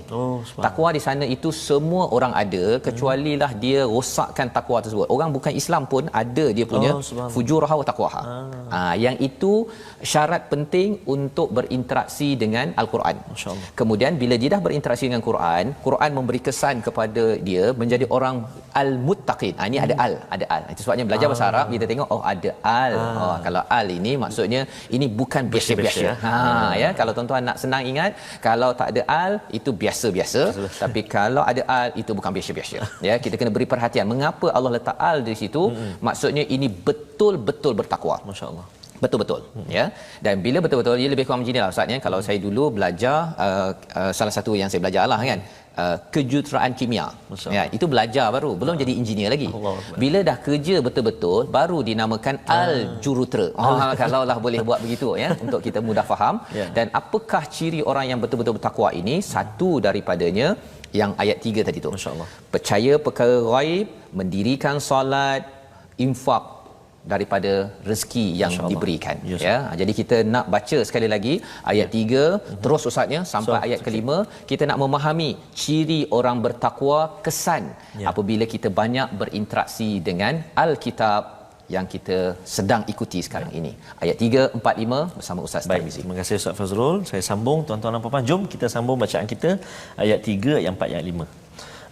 Takwa di sana itu semua orang ada, kecuali lah dia rosakkan takwa tersebut. Orang bukan Islam pun ada dia punya fujuraha wa taqwaha. Yang itu syarat penting untuk berinteraksi dengan Al-Quran. Kemudian bila dia dah berinteraksi dengan Quran, Quran memberi kesan kepada dia menjadi orang al-muttaqin. Ini ada al. Itu sebabnya belajar bahasa Arab kita tengok ada al. Kalau al ini maksudnya ini bukan biasa-biasa. Kalau tuan-tuan nak senang ingat, kalau tak ada al itu biasa-biasa, tapi kalau ada al itu bukan biasa-biasa. Kita kena beri perhatian mengapa Allah letak al di situ. Maksudnya ini betul-betul bertakwa. Masya-Allah. Betul-betul dan bila betul-betul dia lebih kurang macam inilah Ustaz kalau saya dulu belajar salah satu yang saya belajarlah kan kejuruteraan kimia. Itu belajar baru, belum jadi engineer lagi. Bila dah kerja betul-betul baru dinamakan al-jurutera. Kalaulah boleh buat begitu untuk kita mudah faham. Dan apakah ciri orang yang betul-betul bertakwa ini? Satu daripadanya yang ayat 3 tadi tu. Masya-Allah. Percaya perkara ghaib, mendirikan solat, infak daripada rezeki yang diberikan. Jadi kita nak baca sekali lagi ayat 3 terus Ustaznya sampai ayat ke-5. Kita nak memahami ciri orang bertakwa, kesan apabila kita banyak berinteraksi dengan Alkitab yang kita sedang ikuti sekarang ini. Ayat 3, 4, 5 bersama Ustaz Tarmizi. Terima kasih Ustaz Fazrul. Saya sambung tuan-tuan dan puan-puan. Jom kita sambung bacaan kita ayat 3, ayat 4, ayat 5.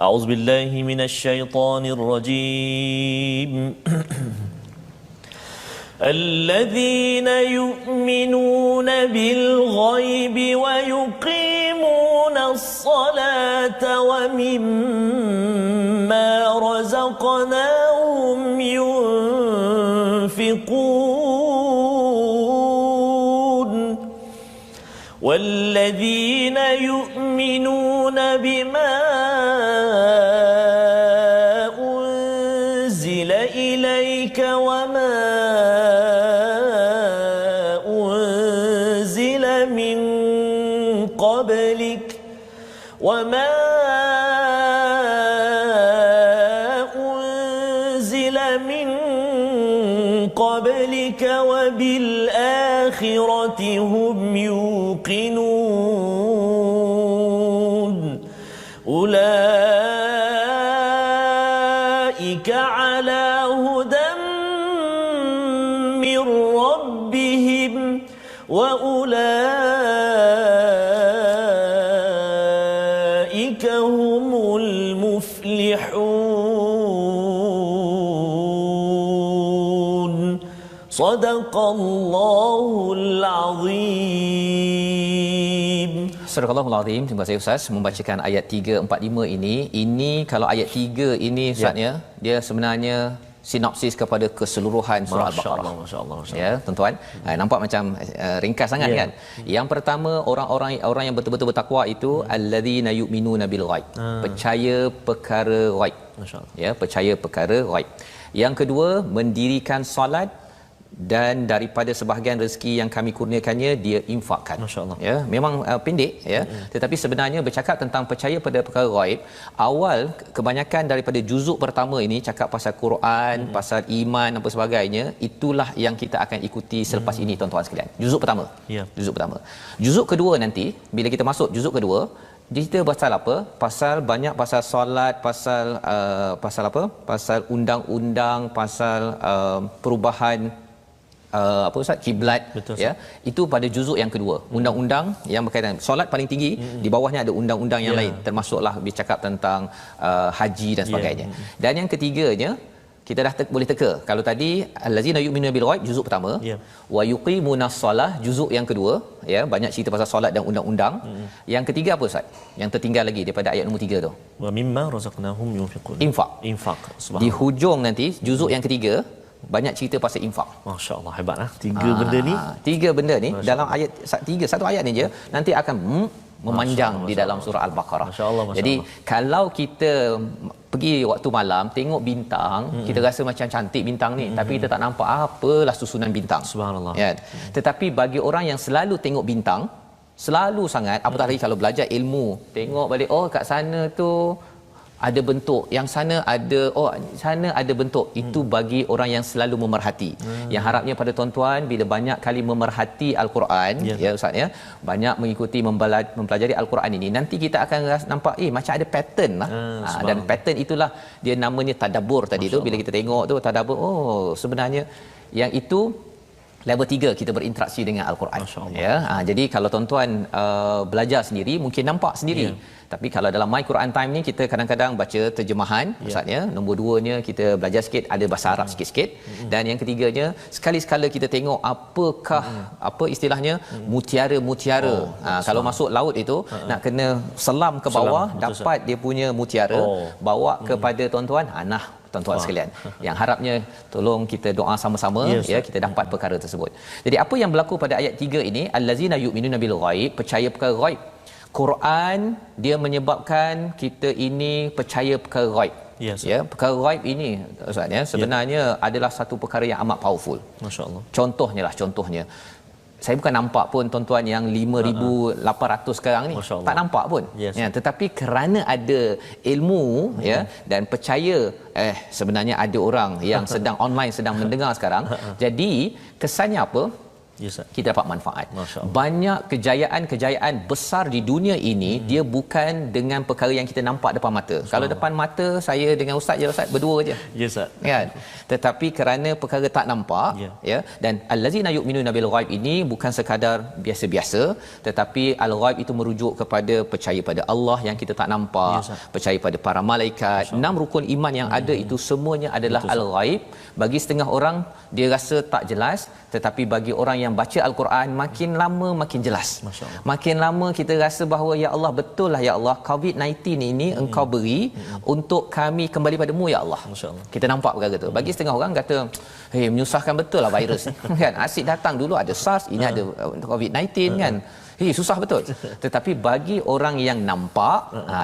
A'udzubillahi minasyaitonirrajim. الذين يؤمنون بالغيب ويقيمون الصلاة ومما رزقناهم ينفقون والذين يؤمنون بما أنزل إليك وما أنزل من قبلك وبالآخرة هم يوقنون أولئك على هدى من ربهم وأولئك هم المفلحون صدق الله العظيم. Surah Al-Azim. Terima kasih Ustaz membacakan ayat 3, 4, 5 ini. Ini kalau ayat 3 ini Ustaz ya, dia sebenarnya sinopsis kepada keseluruhan surah Al-Baqarah. Masya-Allah. Ya, tuan-tuan. Nampak macam ringkas sangat kan? Yang pertama, orang yang betul-betul bertakwa itu alladzina yu'minuna bil ghaib. Percaya perkara ghaib. Masya-Allah. Ya, percaya perkara ghaib. Yang kedua, mendirikan solat dan daripada sebahagian rezeki yang kami kurniakannya dia infakkan. Masya-Allah. Ya, memang pendek ya, tetapi sebenarnya bercakap tentang percaya pada perkara ghaib, awal kebanyakan daripada juzuk pertama ini cakap pasal Quran, pasal iman apa sebagainya, itulah yang kita akan ikuti selepas ini tuan-tuan sekalian. Juzuk pertama. Ya. Juzuk pertama. Juzuk kedua nanti bila kita masuk juzuk kedua, kita pasal apa? Pasal banyak pasal solat, pasal apa? Pasal undang-undang, pasal perubahan apa Ustaz, kiblat. Betul, ya. Itu pada juzuk yang kedua. Undang-undang yang berkaitan solat paling tinggi, di bawahnya ada undang-undang yang lain, termasuklah bercakap tentang haji dan sebagainya. Dan yang ketiganya kita dah boleh teka. Kalau tadi allazina yu'minuna bil ghaib juzuk pertama, wa yuqimunas solah juzuk yang kedua, ya, banyak cerita pasal solat dan undang-undang. Yang ketiga apa Ustaz? Yang tertinggal lagi daripada ayat nombor 3 tu. Wa mimma razaqnahum yunfiqun. Infak. Subhanallah. Di hujung nanti juzuk yang ketiga banyak cerita pasal infak. Masya-Allah, hebatlah. Benda ni. Tiga benda ni dalam ayat satu ayat ni je nanti akan memanjang di dalam surah Al-Baqarah. Masya-Allah. Jadi kalau kita pergi waktu malam tengok bintang, kita rasa macam cantik bintang ni, tapi kita tak nampak apalah susunan bintang. Subhanallah. Ya. Tetapi bagi orang yang selalu tengok bintang, selalu sangat, apatah lagi kalau belajar ilmu, tengok balik, oh kat sana tu ada bentuk, yang sana ada bentuk. Itu bagi orang yang selalu memerhati. Yang harapnya pada tuan-tuan bila banyak kali memerhati Al-Quran, ya Ustaz ya, banyak mengikuti mempelajari Al-Quran ini, nanti kita akan nampak macam ada pattern lah. Dan pattern itulah dia namanya tadabbur tadi tu. Bila kita tengok tu tadabbur, oh sebenarnya yang itu level 3 kita berinteraksi dengan Al-Quran. Ya. Jadi kalau tuan-tuan belajar sendiri mungkin nampak sendiri. Tapi kalau dalam My Quran Time ni kita kadang-kadang baca terjemahan, maksudnya nombor 2-nya kita belajar sikit, ada bahasa Arab sikit-sikit, dan yang ketiganya sekali-sekala kita tengok apakah apa istilahnya mutiara-mutiara. Kalau masuk laut itu nak kena selam ke bawah, dapat dia punya mutiara, bawa kepada tuan-tuan, nah tuan-tuan sekalian, yang harapnya tolong kita doa sama-sama, ya, kita dapat perkara tersebut. Jadi apa yang berlaku pada ayat 3 ini, allazina yu'minuna bil ghaib, percaya perkara ghaib. Quran dia menyebabkan kita ini percaya perkara ghaib. Ya, perkara ghaib ini Ustaz ya, sebenarnya adalah satu perkara yang amat powerful. Masya-Allah. Contohnya saya bukan nampak pun tuan-tuan yang 5,800 sekarang ni, tak nampak pun. Ya, tetapi kerana ada ilmu ya dan percaya sebenarnya ada orang yang sedang online sedang mendengar sekarang. Jadi kesannya apa? Kita dapat manfaat. Banyak kejayaan besar di dunia ini dia bukan dengan perkara yang kita nampak depan mata. Kalau depan mata saya dengan ustaz je, ustaz berdua je. Ya Ustaz. Kan? Tetapi kerana perkara tak nampak, ya, dan allazina yu'minuna bil ghaib ini bukan sekadar biasa-biasa, tetapi al-ghaib itu merujuk kepada percaya pada Allah yang kita tak nampak, percaya pada para malaikat. 6 rukun iman yang ada itu semuanya adalah al-ghaib. Bagi setengah orang dia rasa tak jelas, tetapi bagi orang yang baca al-Quran makin lama makin jelas. Makin lama kita rasa bahawa ya Allah, betul lah ya Allah, COVID-19 ini engkau beri untuk kami kembali padamu ya Allah. Kita nampak perkara tu. Bagi setengah orang kata, "Hei, menyusahkan betul lah virus ni." Kan asyik datang, dulu ada SARS, ini ada COVID-19 kan. Susah betul. Tetapi bagi orang yang nampak,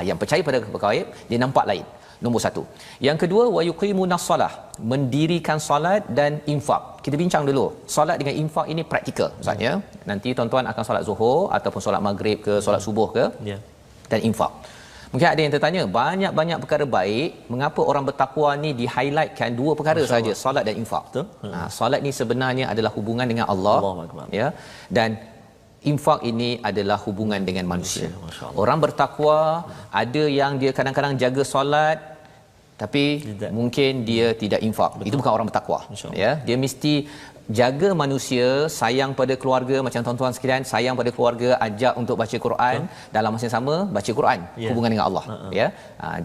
yang percaya pada gaib, dia nampak lain. Nombor satu. Yang kedua, wa yuqimunas solah, mendirikan solat dan infak. Kita bincang dulu. Solat dengan infak ini praktikal. Maksudnya, nanti tuan-tuan akan solat Zuhur ataupun solat Maghrib ke, solat Subuh ke, dan infak. Mungkin ada yang tertanya, banyak-banyak perkara baik, mengapa orang bertakwa ni di-highlightkan dua perkara saja, solat dan infak? Solat ni sebenarnya adalah hubungan dengan Allah, ya, dan infak ini adalah hubungan dengan manusia. Orang bertakwa, ada yang dia kadang-kadang jaga solat tapi mungkin dia tidak infak. Itu bukan orang bertakwa. Ya, dia mesti jaga manusia, sayang pada keluarga, macam tuan-tuan sekalian, sayang pada keluarga, ajak untuk baca Quran, dalam masa yang sama baca Quran, hubungan dengan Allah. Ya.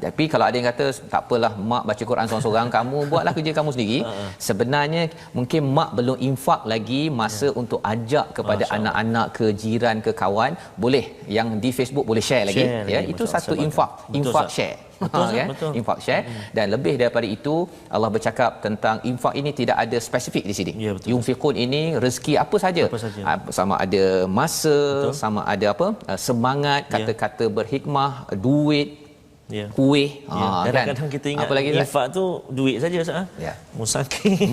Tapi kalau ada yang kata tak apalah mak baca Quran seorang-seorang, kamu buatlah kerja kamu sendiri. Sebenarnya mungkin mak belum infak lagi masa untuk ajak kepada anak-anak, ke jiran, ke kawan, boleh yang di Facebook boleh share lagi, ya. Itu satu infak, infak share. Kan? Infak share. Dan lebih daripada itu, Allah bercakap tentang infak ini tidak ada spesifik di sini. Yunfiqun ini rezeki apa saja. Sama ada masa, sama ada apa, semangat, kata-kata berhikmah, duit, kuih. Kadang-kadang kita ingat infak tu duit saja, Ustaz.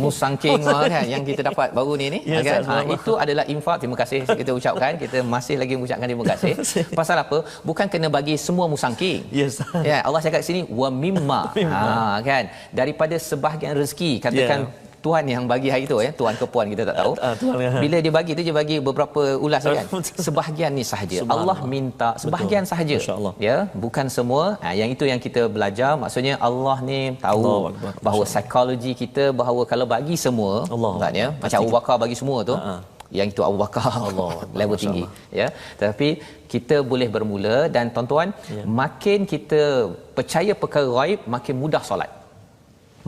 Musangking kan yang kita dapat baru ni kan. Itu adalah infak. Terima kasih kita ucapkan. Kita masih lagi mengucapkan terima kasih. Pasal apa? Bukan kena bagi semua musangking. Ya, Allah cakap sini wa mimma. Kan, daripada sebahagian rezeki, katakan Tuhan yang bagi hari tu, ya, Tuhan ke puan kita tak tahu. Bila dia bagi tu, dia bagi beberapa ulas kan. Sebahagian ni sahaja. Allah minta sebahagian sahaja. Ya, bukan semua. Yang itu yang kita belajar. Maksudnya Allah ni tahu bahawa psikologi kita, bahawa kalau bagi semua, maksudnya macam Abu Bakar bagi semua tu, yang itu Abu Bakar level tinggi, ya. Tetapi kita boleh bermula, dan tuan-tuan, makin kita percaya perkara ghaib, makin mudah solat.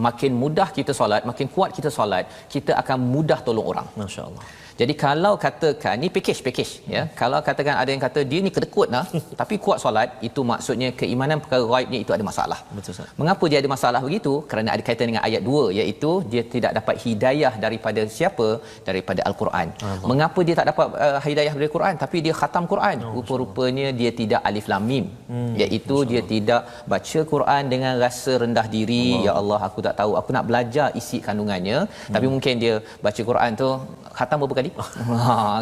Makin mudah kita solat, makin kuat kita solat, kita akan mudah tolong orang. Masya-Allah. Jadi kalau katakan ni package ya. Kalau katakan ada yang kata dia ni kedekut lah tapi kuat solat, itu maksudnya keimanan perkara ghaib ni itu ada masalah. Betul, Ustaz. Mengapa dia ada masalah begitu? Kerana ada kaitan dengan ayat 2, iaitu dia tidak dapat hidayah daripada siapa? Daripada Al-Quran. Mengapa dia tak dapat hidayah dari Quran tapi dia khatam Quran? Rupa-rupanya dia tidak alif lam mim, iaitu dia tidak baca Quran dengan rasa rendah diri. Ya Allah, aku tak tahu, aku nak belajar isi kandungannya. Tapi mungkin dia baca Quran tu khatam berapa kali?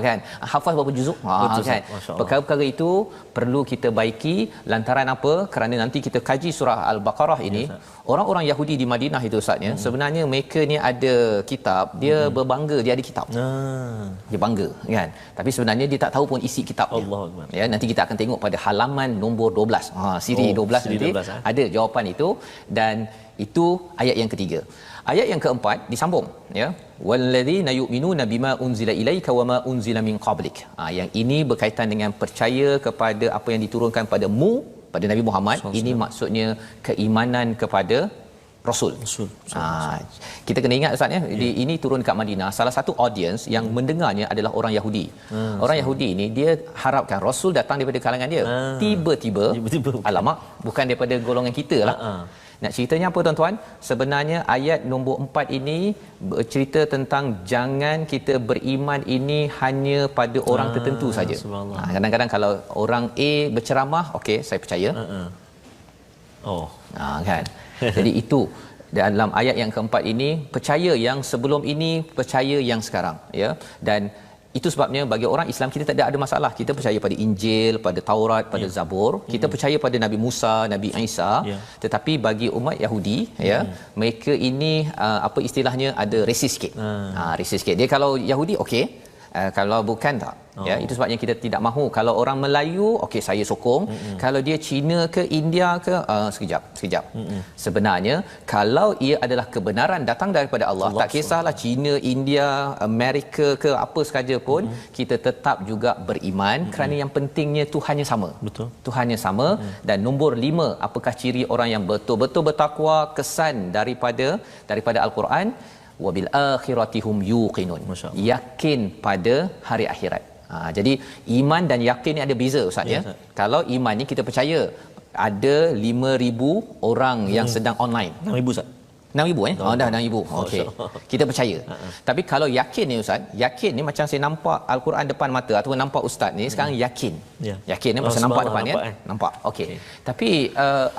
Kan, hafaz berapa juzuk, kan. Perkara-perkara itu perlu kita baiki. Lantaran apa? Kerana nanti kita kaji surah Al-Baqarah ini, orang-orang Yahudi di Madinah itu, Ustaz, sebenarnya mereka ni ada kitab, dia berbangga dia ada kitab. Dia bangga, kan. Tapi sebenarnya dia tak tahu pun isi kitabnya. Ya, nanti kita akan tengok pada halaman nombor 12. Siri 12 nanti 12, ada jawapan itu. Dan itu ayat yang ketiga. Ayat yang keempat disambung, ya, walladzina yu'minuna bima unzila ilaika wama unzila min qablik. Yang ini berkaitan dengan percaya kepada apa yang diturunkan padamu, pada Nabi Muhammad. Ini maksudnya keimanan kepada Rasul. Kita kena ingat, Ustaz, ya, ini turun dekat Madinah. Salah satu audience yang mendengarnya adalah orang Yahudi. Orang Yahudi ini dia harapkan Rasul datang daripada kalangan dia. Tiba-tiba alamak, bukan daripada golongan kita lah. Nak ceritanya apa, tuan-tuan? Sebenarnya ayat nombor 4 ini bercerita tentang jangan kita beriman ini hanya pada orang tertentu saja. Kadang-kadang kalau orang A berceramah, okey, saya percaya. Kan. Jadi itu dalam ayat yang keempat ini, percaya yang sebelum ini, percaya yang sekarang, ya. Dan itu sebabnya bagi orang Islam kita tak ada masalah. Kita percaya pada Injil, pada Taurat, pada Zabur. Kita percaya pada Nabi Musa, Nabi Isa. Tetapi bagi umat Yahudi, ya, mereka ini apa istilahnya, ada resist sikit. Resist sikit. Dia kalau Yahudi okey, kalau bukan tak. Ya, itu sebabnya kita tidak mahu. Kalau orang Melayu, okey, saya sokong. Kalau dia Cina ke India ke, sekejap. Sebenarnya kalau ia adalah kebenaran datang daripada Allah, tak kisahlah Cina, India, Amerika ke apa sahaja pun, kita tetap juga beriman, kerana yang pentingnya Tuhannya sama. Betul. Tuhannya sama. Dan nombor 5, apakah ciri orang yang betul-betul bertakwa? Kesan daripada Al-Quran, wabil akhirati hum yuqinun. Yakin pada hari akhirat. Jadi iman dan yakin ni ada beza Ustaz ya. Kalau iman ni kita percaya ada 5,000 orang yang sedang online. 6,000 Ustaz. 6,000 dah 6,000. Okey. Kita percaya. Tapi kalau yakin ni Ustaz, yakin ni macam saya nampak Al-Quran depan mata ataupun nampak ustaz ni sekarang yakin. Yakin ni pasal nampak depan kan? Nampak. Okey. Tapi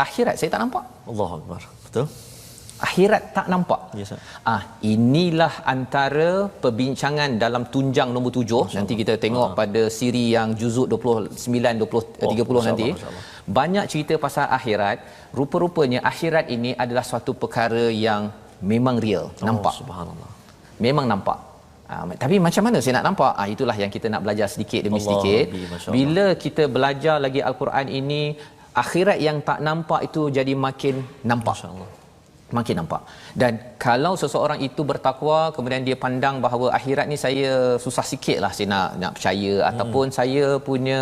akhirat saya tak nampak. Allahu akbar. Betul? Akhirat tak nampak. Yes, inilah antara perbincangan dalam tunjang nombor 7. Nanti kita tengok pada siri yang juzuk 29 20 30 nanti. Banyak cerita pasal akhirat. Rupa-rupanya akhirat ini adalah suatu perkara yang memang real, nampak. Subhanallah. Memang nampak. Tapi macam mana saya nak nampak? Itulah yang kita nak belajar sedikit demi sedikit. Bila kita belajar lagi Al-Quran ini, akhirat yang tak nampak itu jadi makin nampak. Makin nampak. Dan kalau seseorang itu bertakwa, kemudian dia pandang bahawa akhirat ni saya susah sikitlah saya nak percaya, ataupun saya punya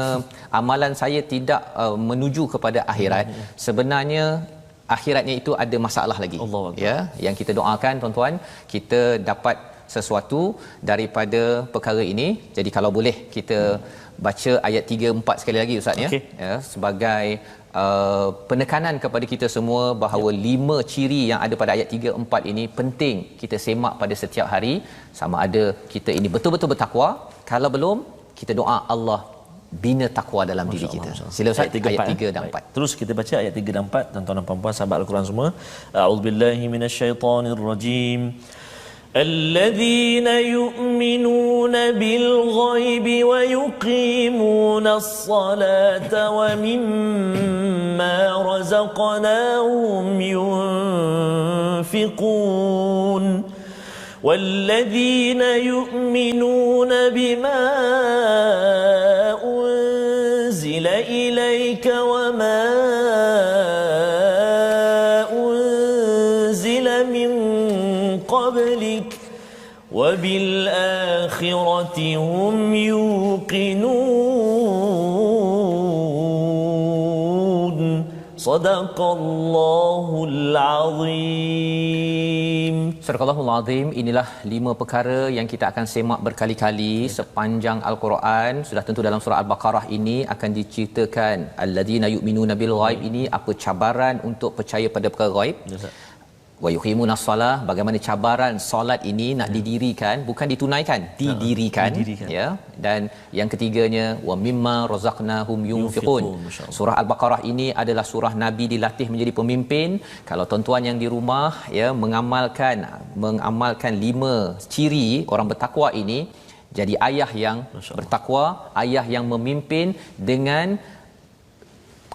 amalan saya tidak menuju kepada akhirat, sebenarnya akhiratnya itu ada masalah lagi. Ya, yang kita doakan tuan-tuan, kita dapat sesuatu daripada perkara ini. Jadi kalau boleh kita baca ayat 3 4 sekali lagi Ustaz ya, sebagai penekanan kepada kita semua bahawa 5 ciri yang ada pada ayat 3 4 ini penting kita semak pada setiap hari, sama ada kita ini betul-betul bertakwa. Kalau belum, kita doa Allah bina takwa dalam diri kita. Sila Ustaz, ayat 3 dan 4. Terus kita baca ayat 3 dan 4, tuan-tuan dan puan-puan sahabat Al-Quran semua. A'udzubillahi minasyaitonirrajim. الذين يؤمنون بالغيب ويقيمون الصلاة ومما رزقناهم ينفقون والذين يؤمنون بما أنزل إليك وما أنزل من قبلك وبالآخرة هم يوقنون صدق الله العظيم. Sadaqallahul Azim. Inilah 5 perkara yang kita akan semak berkali-kali sepanjang Al-Quran. Sudah tentu dalam surah Al-Baqarah ini akan diceritakan alladzina yu'minuna bil ghaib, ini apa cabaran untuk percaya pada perkara ghaib. Wa yuqimunas salah, bagaimana cabaran solat ini nak didirikan, bukan ditunaikan, didirikan. Ya. Dan yang ketiganya wa mimma razaqnahum yunfiqun. Surah Al-Baqarah ini adalah surah Nabi dilatih menjadi pemimpin. Kalau tuan-tuan yang di rumah ya mengamalkan 5 ciri orang bertakwa ini, jadi ayah yang bertakwa, ayah yang memimpin dengan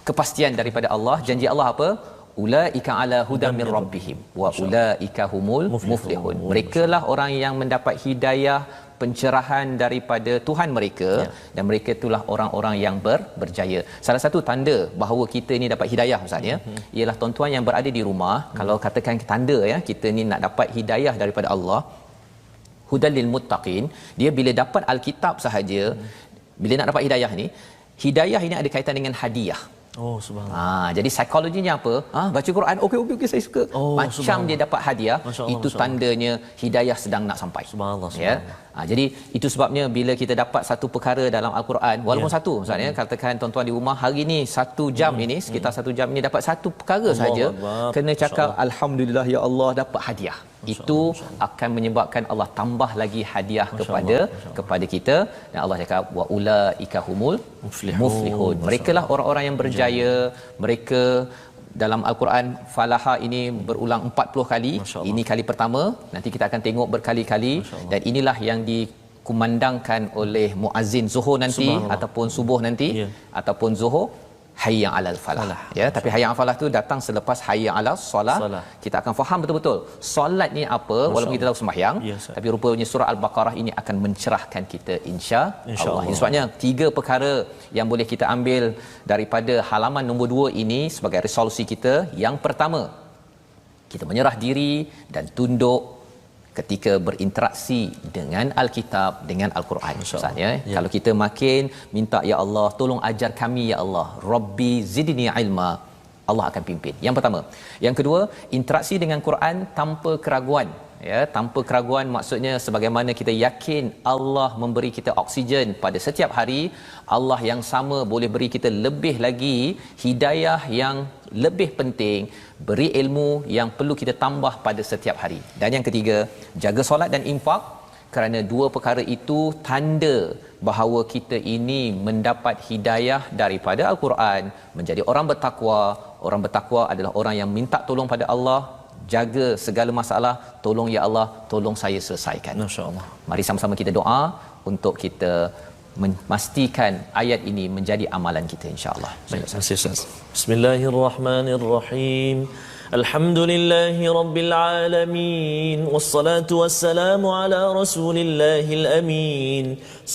kepastian daripada Allah. Janji Allah apa? Ulaika ala hudan min rabbihim wa ulaika humul muflihun. Merekalah orang yang mendapat hidayah, pencerahan daripada Tuhan mereka, dan mereka itulah orang-orang yang berjaya. Salah satu tanda bahawa kita ni dapat hidayah Ustaz ya, ialah tuan-tuan yang berada di rumah, kalau katakan tanda ya kita ni nak dapat hidayah daripada Allah, hudal lil muttaqin, dia bila dapat Alkitab sahaja, bila nak dapat hidayah ni, hidayah ini ada kaitan dengan hadiah. Oh subhanallah. Jadi psikologinya apa? Baca Quran, okey saya suka. Macam dia dapat hadiah, itu tandanya hidayah sedang nak sampai. Subhanallah. Ya. Jadi itu sebabnya bila kita dapat satu perkara dalam Al-Quran, walaupun satu Ustaz ya, katakan tuan-tuan di rumah hari ni 1 jam ini, sekitar 1 jam ini dapat satu perkara saja, kena cakap alhamdulillah ya Allah dapat hadiah. Itu akan menyebabkan Allah tambah lagi hadiah kepada kita, dan Allah cakap wa ulaika humul muflihun. Merekalah orang-orang yang berjaya. Mereka dalam Al-Quran falaha ini berulang 40 kali. Ini kali pertama, nanti kita akan tengok berkali-kali, dan inilah yang dikumandangkan oleh muazzin zuhur nanti ataupun subuh nanti ataupun zuhur, hayya 'alal falah. Ya, tapi hayya 'alal falah tu datang selepas hayya 'alas solah. Kita akan faham betul-betul solat ni apa, walaupun kita tahu sembahyang, tapi rupanya surah Al-Baqarah ini akan mencerahkan kita insya-Allah. Sebabnya 3 perkara yang boleh kita ambil daripada halaman nombor 2 ini sebagai resolusi kita. Yang pertama, kita menyerah diri dan tunduk ketika berinteraksi dengan Alkitab, dengan Al-Quran. Misalnya, kalau kita makin minta ya Allah tolong ajar kami ya Allah, Rabbi zidni ilma, Allah akan pimpin. Yang pertama. Yang kedua, interaksi dengan Quran tanpa keraguan. ya, tanpa keraguan, maksudnya sebagaimana kita yakin Allah memberi kita oksigen pada setiap hari, Allah yang sama boleh beri kita lebih lagi hidayah yang lebih penting, beri ilmu yang perlu kita tambah pada setiap hari. Dan yang ketiga, jaga solat dan infak, kerana dua perkara itu tanda bahawa kita ini mendapat hidayah daripada Al-Quran, menjadi orang bertakwa. Orang bertakwa adalah orang yang minta tolong pada Allah, jaga segala masalah, tolong ya Allah, tolong saya selesaikan. Masya-Allah. Mari sama-sama kita doa untuk kita memastikan ayat ini menjadi amalan kita, insya-Allah. Bismillahirrahmanirrahim. Alhamdulillahi rabbil alamin, wassalatu wassalamu ala rasulillahil amin,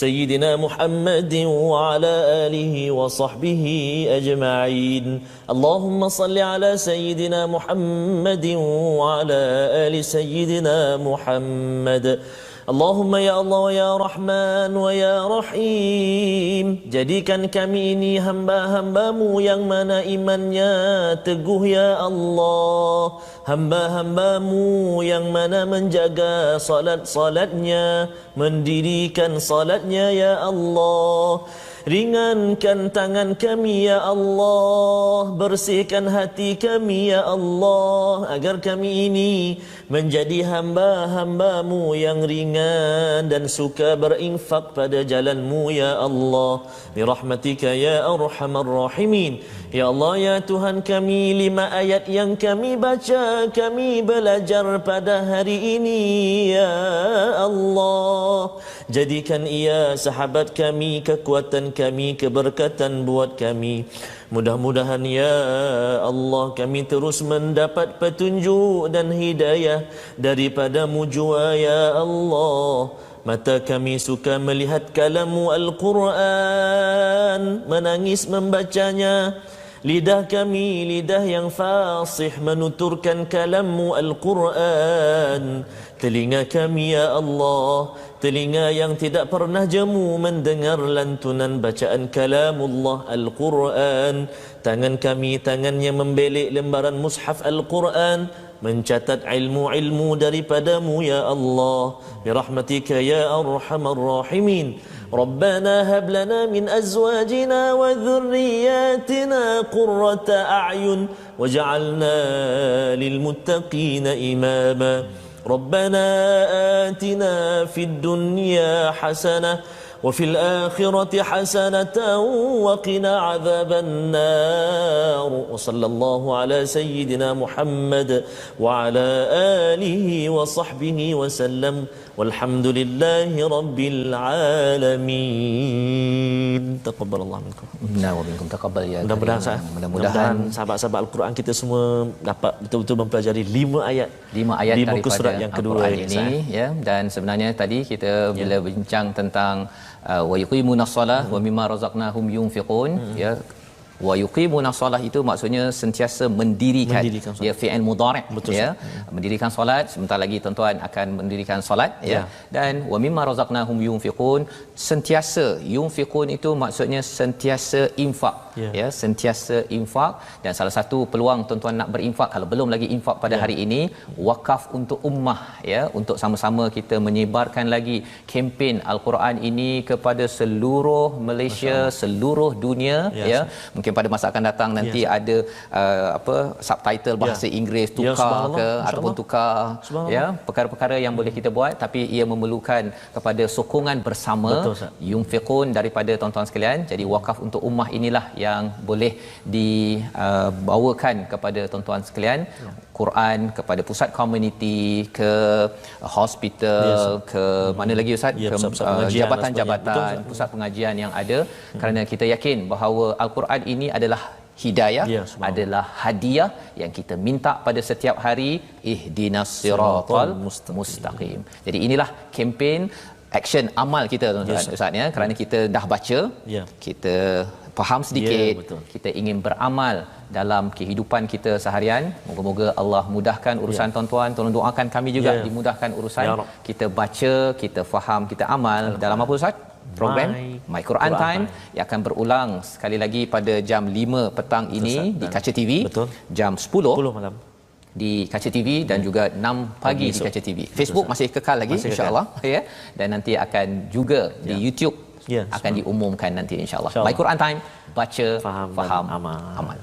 sayyidina Muhammadin wa ala alihi wa sahbihi ajma'in. Allahumma salli ala sayyidina Muhammadin wa ala ali sayyidina Muhammad. Allahumma ya Allah ya Rahman wa ya Rahim, jadikan kami ini hamba-hambamu yang mana imannya teguh ya Allah, hamba-hambamu yang mana menjaga salat-salatnya, mendirikan salatnya ya Allah. Ringankan tangan kami ya Allah, bersihkan hati kami ya Allah, agar kami ini menjadi hamba-hambamu yang ringan dan suka berinfak pada jalanmu ya Allah. Birahmatika ya arhamar rahimin. Ya Allah ya Tuhan kami, 5 ayat yang kami baca, kami belajar pada hari ini ya Allah. Jadikan ia sahabat kami, kekuatan kami, keberkatan buat kami. Mudah-mudahan ya Allah kami terus mendapat petunjuk dan hidayah daripadamu jua ya Allah. Mata kami suka melihat kalamu Al-Quran, menangis membacanya. Lidah kami lidah yang fasih menuturkan kalamu Al-Quran. Telinga kami ya Allah, telinga yang tidak pernah jemu mendengar lantunan bacaan kalamullah Al-Quran. Tangan kami tangan yang membelik lembaran mushaf Al-Quran, mencatat ilmu-ilmu daripadamu ya Allah. Birahmatika ya arhamar rahimin. Rabbana hab lana min azwajina wa dhurriyyatina qurrata a'yun waj'alna lil muttaqina imama. ربنا آتنا في الدنيا حسنة وفي الآخرة حسنة وقنا عذاب النار. وصلى الله على سيدنا محمد وعلى آله وصحبه وسلم والحمد لله رب العالمين. تقبل الله منكم. Nah, wa minkum taqabbal ya. Mudah-mudahan sahabat-sahabat Al-Quran kita semua dapat betul-betul mempelajari 5 ayat daripada surat yang kedua ini ya. Dan sebenarnya tadi kita bila bincang tentang wa yuqimunas solah wa mimma razaqnahum yunfiqun, ya, wa yuqimunas solah itu maksudnya sentiasa mendirikan ya, fi'il mudhari' ya, mendirikan solat. Sebentar lagi tuan-tuan akan mendirikan solat ya. Dan wa mimma razaqnahum yunfiqun, sentiasa yunfiqun itu maksudnya sentiasa infak ya, sentiasa infak. Dan salah satu peluang tuan-tuan nak berinfak, kalau belum lagi infak pada hari ini, wakaf untuk ummah ya, untuk sama-sama kita menyebarkan lagi kempen Al-Quran ini kepada seluruh Malaysia, seluruh dunia ya. Mungkin pada masa akan datang nanti ada subtitle bahasa Inggeris tukar ke ataupun tukar ya, perkara-perkara yang boleh kita buat, tapi ia memerlukan kepada sokongan bersama yunfiqun daripada tuan-tuan sekalian. Jadi wakaf untuk ummah inilah yang boleh dibawakan kepada tuan-tuan sekalian. Quran kepada pusat komuniti, ke hospital, ke mana lagi Ustaz, ke jabatan-jabatan, pusat pengajian yang ada. Kerana kita yakin bahawa Al-Quran ini adalah hidayah, adalah hadiah yang kita minta pada setiap hari. Ihdinas siratal mustaqim. Jadi inilah kempen action amal kita tuan-tuan Ustaz ya. Kerana kita dah baca, kita faham sedikit, kita ingin beramal dalam kehidupan kita seharian. Moga-moga Allah mudahkan urusan tuan-tuan. Tolong doakan kami juga dimudahkan urusan. Kita baca, kita faham, kita amal dalam apa Ustaz? Program My Quran Time yang akan berulang sekali lagi pada jam 5 petang ini di Kaca TV. Jam 10 malam di Kaca TV dan juga 6 pagi di Kaca TV. Facebook masih kekal lagi insya-Allah ya, dan nanti akan juga di YouTube akan diumumkan nanti insya-Allah. By Quran Time, baca, faham, amal.